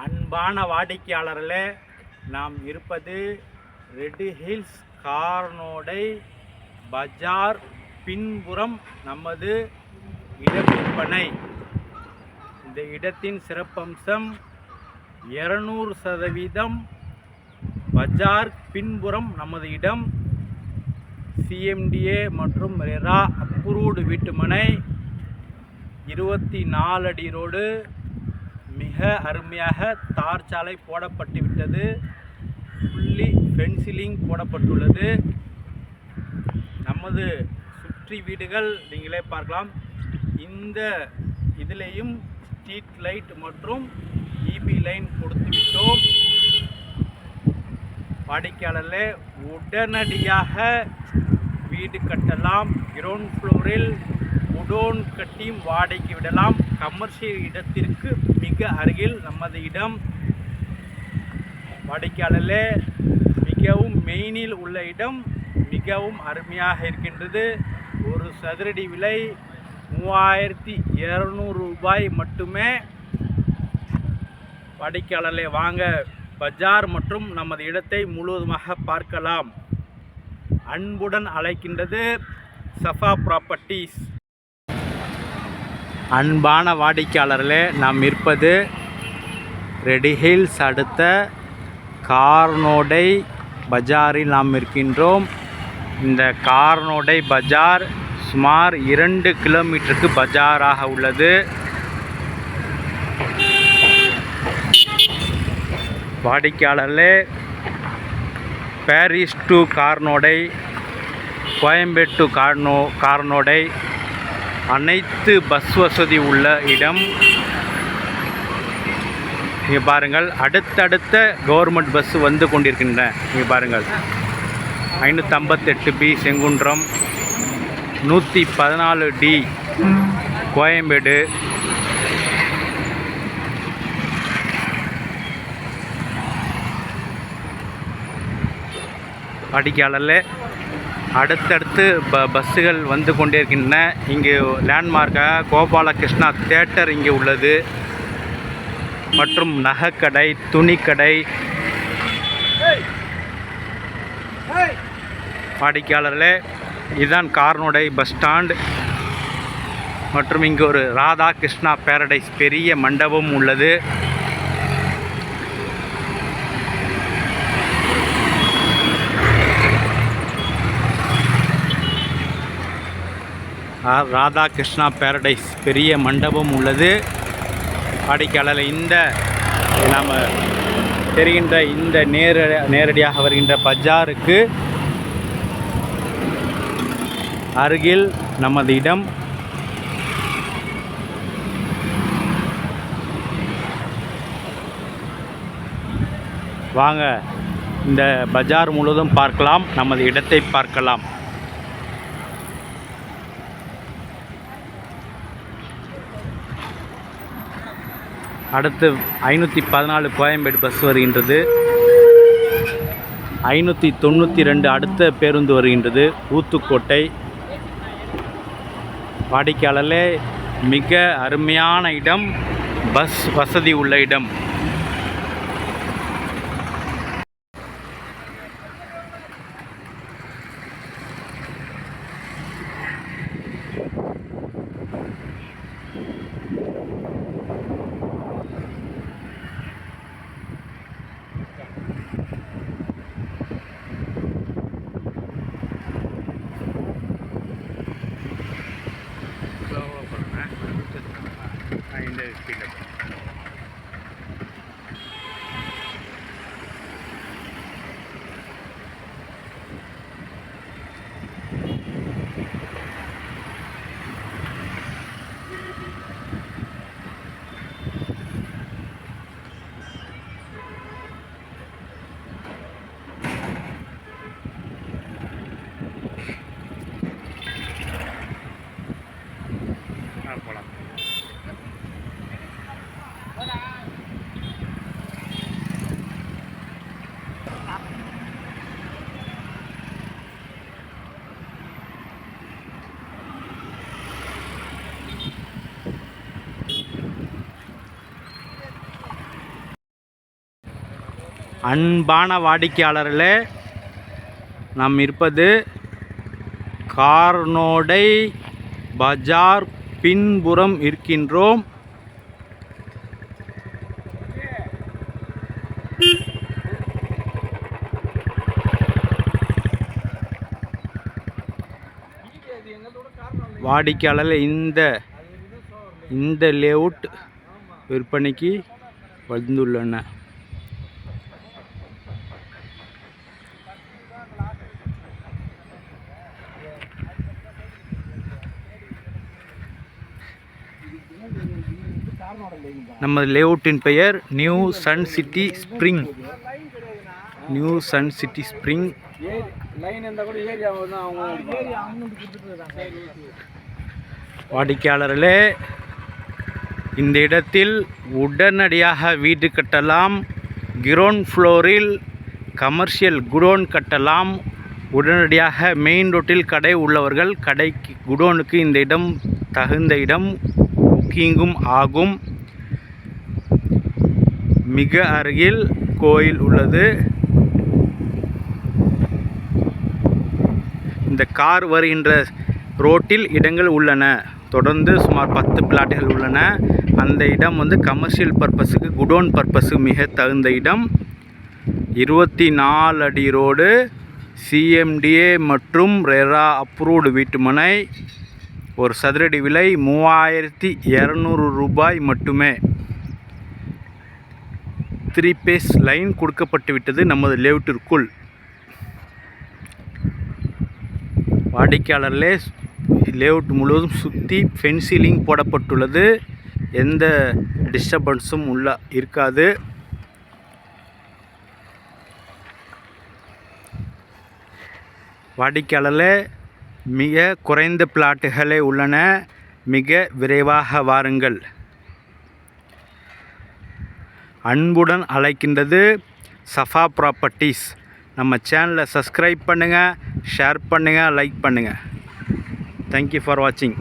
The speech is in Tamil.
அன்பான வாடிக்கையாளர்களே, நாம் இருப்பது ரெட் ஹில்ஸ் கார்னோடை பஜார் பின்புறம் நமது இடவிற்பனை. இந்த இடத்தின் சிறப்பம்சம் 200% பஜார் பின்புறம் நமது இடம். CMDA மற்றும் ரெரா அப்ரூவ்டு வீட்டுமனை, 24 அடி ரோடு, மிக அருமையாக தார் சாலை போடப்பட்டு விட்டது. ஃபுல்லி ஃபென்சிலிங் போடப்பட்டுள்ளது. நமது சுற்றி வீடுகள் நீங்களே பார்க்கலாம். இந்த இதிலேயும் ஸ்ட்ரீட் லைட் மற்றும் EB லைன் கொடுத்து விட்டோம். வாடிக்கையாளர்களே, உடனடியாக வீடு கட்டலாம். கிரவுண்ட் ஃப்ளோரில் குடோன் கட்டியும் வாடகைக்கு விடலாம். கமர்ஷியல் இடத்திற்கு மிக அருகில் நமது இடம். வாடிக்கையாளர்களே, மிகவும் மெயினில் உள்ள இடம், மிகவும் அருமையாக இருக்கின்றது. ஒரு சதுரடி விலை 3200 ரூபாய் மட்டுமே. வாடிக்கையாளர்களே, வாங்க பஜார் மற்றும் நமது இடத்தை முழுவதுமாக பார்க்கலாம். அன்புடன் அழைக்கின்றது சஃபா ப்ராப்பர்ட்டிஸ். அன்பான வாடிக்கையாளர்களே, நாம் இருப்பது ரெட் ஹில்ஸ் அடுத்த கார்னோடை பஜாரில் நாம் இருக்கின்றோம். இந்த கார்னோடை பஜார் சுமார் 2 கிலோமீட்டருக்கு பஜாராக உள்ளது. வாடிக்கையாளர்களே, பாரிஸ் டு கார்னோடை, கோயம்பேடு டு கார்னோடை அனைத்து பஸ் வசதி உள்ள இடம். இங்கே பாருங்கள், அடுத்தடுத்த கவர்மெண்ட் பஸ் வந்து கொண்டிருக்கின்றன. இங்கே பாருங்கள், 558B செங்குன்றம், 114D கோயம்பேடு, வாடிக்கையாளர்களே, அடுத்தடுத்து பஸ்ஸுகள் வந்து கொண்டே இருக்கின்றன. இங்கே லேண்ட்மார்க்காக கோபாலகிருஷ்ணா தியேட்டர் இங்கே உள்ளது. மற்றும் நகைக்கடை, துணிக்கடை. வாடிக்கையாளர்களே, இதுதான் கார்னோடை பஸ் ஸ்டாண்ட். மற்றும் இங்கே ஒரு ராதா கிருஷ்ணா பேரடைஸ் பெரிய மண்டபம் உள்ளது. ராதா கிருஷ்ணா பேரடைஸ் பெரிய மண்டபம் உள்ளது. வாடிக்கையாளர், இந்த நாம் தெரிகின்ற இந்த நேரடியாக வருகின்ற பஜாருக்கு அருகில் நமது இடம். வாங்க இந்த பஜார் முழுவதும் பார்க்கலாம், நமது இடத்தை பார்க்கலாம். அடுத்து 514 கோயம்பேடு பஸ் வருகின்றது. 592 அடுத்த பேருந்து வருகின்றது, ஊத்துக்கோட்டை. வாடிக்கையாளர்களே, மிக அருமையான இடம், பஸ் வசதி உள்ள இடம். போகலாம். அன்பான வாடிக்கையாளர்களே, நாம் இருப்பது கார்னோடை பஜார் பின்புறம் இருக்கின்றோம். வாடிக்கையாளர்கள் இந்த லேஅவுட் விற்பனைக்கு வந்துள்ளன. நமது லேஅவுட்டின் பெயர் new sun city spring. New sun city spring. வாடிக்கையாளர்களே, இந்த இடத்தில் உடனடியாக வீடு கட்டலாம். கிரவுண்ட் ஃப்ளோரில் கமர்ஷியல் குடோன் கட்டலாம். உடனடியாக மெயின் ரோட்டில் கடை உள்ளவர்கள் கடைக்கு குடோனுக்கு இந்த இடம் தகுந்த இடம், புக்கிங்கும் ஆகும். மிக அருகில் கோயில் உள்ளது. இந்த கார் வருகின்ற ரோட்டில் இடங்கள் உள்ளன. தொடர்ந்து சுமார் 10 பிளாட்டுகள் உள்ளன. அந்த இடம் கமர்ஷியல் பர்பஸுக்கு, குடோன் பர்பஸுக்கு மிக தகுந்த இடம். 24 அடி ரோடு, CMDA மற்றும் ரெரா அப்ரூவ்டு வீட்டுமனை. ஒரு சதுரடி விலை 3200 ரூபாய் மட்டுமே. 3 பேஸ் லைன் கொடுக்கப்பட்டு விட்டது நமது லேஅவுட்டிற்குள். வாடிக்கையாளர்களே, லேஅவுட் முழுவதும் சுற்றி ஃபென்சிலிங் போடப்பட்டுள்ளது. எந்த டிஸ்டர்பன்ஸும் இருக்காது. வாடிக்கையாளர்களே, மிக குறைந்த பிளாட்டுகளே உள்ளன. மிக விரைவாக வாருங்கள். அன்புடன் அழைக்கின்றது சஃபா ப்ராப்பர்ட்டிஸ். நம்ம சேனலை சப்ஸ்கிரைப் பண்ணுங்கள், ஷேர் பண்ணுங்கள், லைக் பண்ணுங்கள். தேங்க்யூ ஃபார் வாட்சிங்.